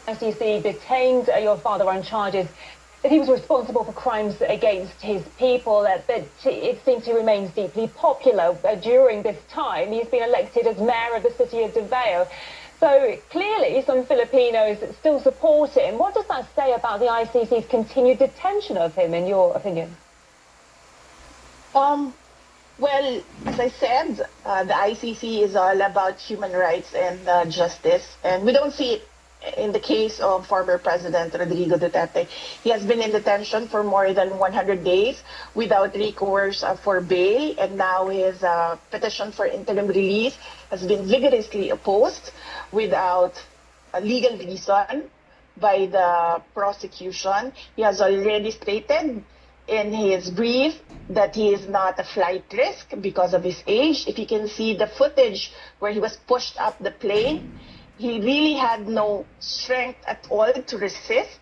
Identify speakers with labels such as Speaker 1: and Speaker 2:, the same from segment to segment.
Speaker 1: ICC detained your father on charges that he was responsible for crimes against his people, but it seems he remains deeply popular during this time. He's been elected as mayor of the city of Davao. So clearly some Filipinos still support him. What does that say about the ICC's continued detention of him, in your opinion?
Speaker 2: Well, as I said, the ICC is all about human rights and justice, and we don't see it in the case of former President Rodrigo Duterte. He has been in detention for more than 100 days without recourse for bail, and now his petition for interim release has been vigorously opposed without a legal reason by the prosecution. He has already stated in his brief that he is not a flight risk because of his age. If you can see the footage where he was pushed up the plane, he really had no strength at all to resist,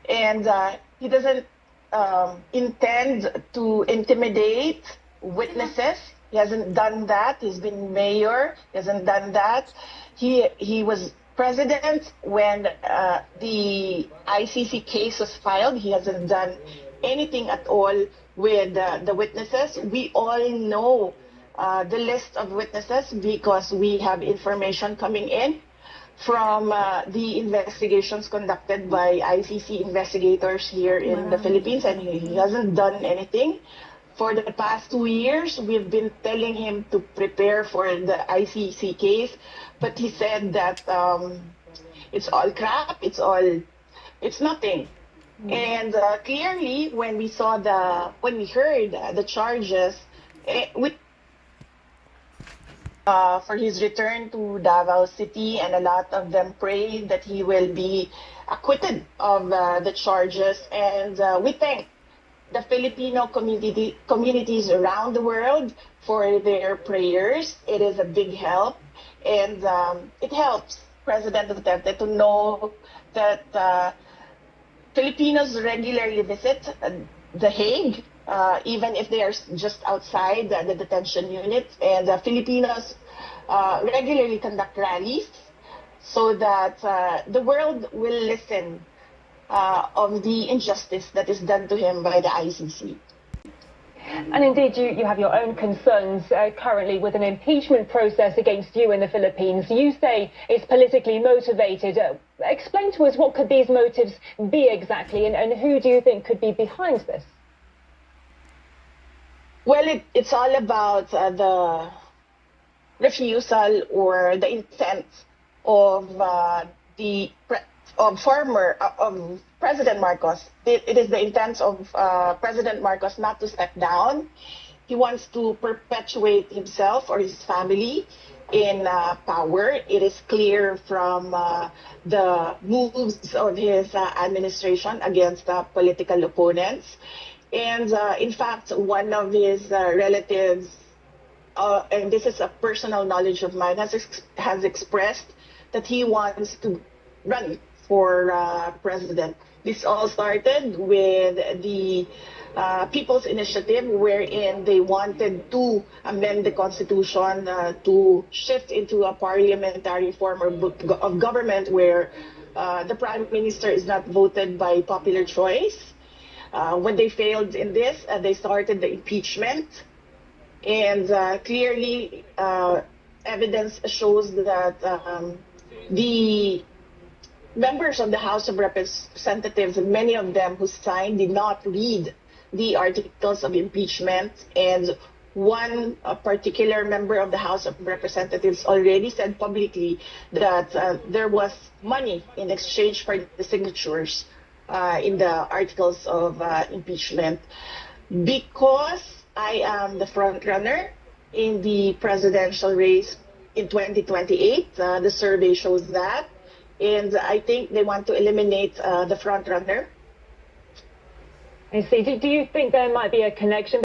Speaker 2: and he doesn't intend to intimidate witnesses. He hasn't done that. He's been mayor. He hasn't done that. He was president when the ICC case was filed. He hasn't done anything at all with the witnesses. We all know the list of witnesses because we have information coming in from the investigations conducted by ICC investigators here in the Philippines, and he hasn't done anything. For the past 2 years, we've been telling him to prepare for the ICC case, but he said that it's all crap, it's nothing. And clearly, when we heard the charges, for his return to Davao City, and a lot of them pray that he will be acquitted of the charges. And we thank the Filipino communities around the world for their prayers. It is a big help, and it helps President Duterte to know that Filipinos regularly visit The Hague, even if they are just outside the detention unit, and Filipinos regularly conduct rallies so that the world will listen of the injustice that is done to him by the ICC.
Speaker 1: And indeed, you have your own concerns currently with an impeachment process against you in the Philippines. You say it's politically motivated. Explain to us, what could these motives be exactly, and who do you think could be behind this?
Speaker 2: Well, it's all about the refusal or the intent of President Marcos. It is the intent of President Marcos not to step down. He wants to perpetuate himself or his family in power. It is clear from the moves of his administration against political opponents. And in fact, one of his relatives, and this is a personal knowledge of mine, has expressed that he wants to run for president. This all started with the People's Initiative, wherein they wanted to amend the Constitution to shift into a parliamentary form of government where the Prime Minister is not voted by popular choice. When they failed in this, they started the impeachment. And clearly, evidence shows that the members of the House of Representatives, many of them who signed, did not read the articles of impeachment. And one particular member of the House of Representatives already said publicly that there was money in exchange for the signatures in the articles of impeachment. Because I am the front runner in the presidential race in 2028, the survey shows that. And I think they want to eliminate the front runner.
Speaker 1: I see. Do you think there might be a connection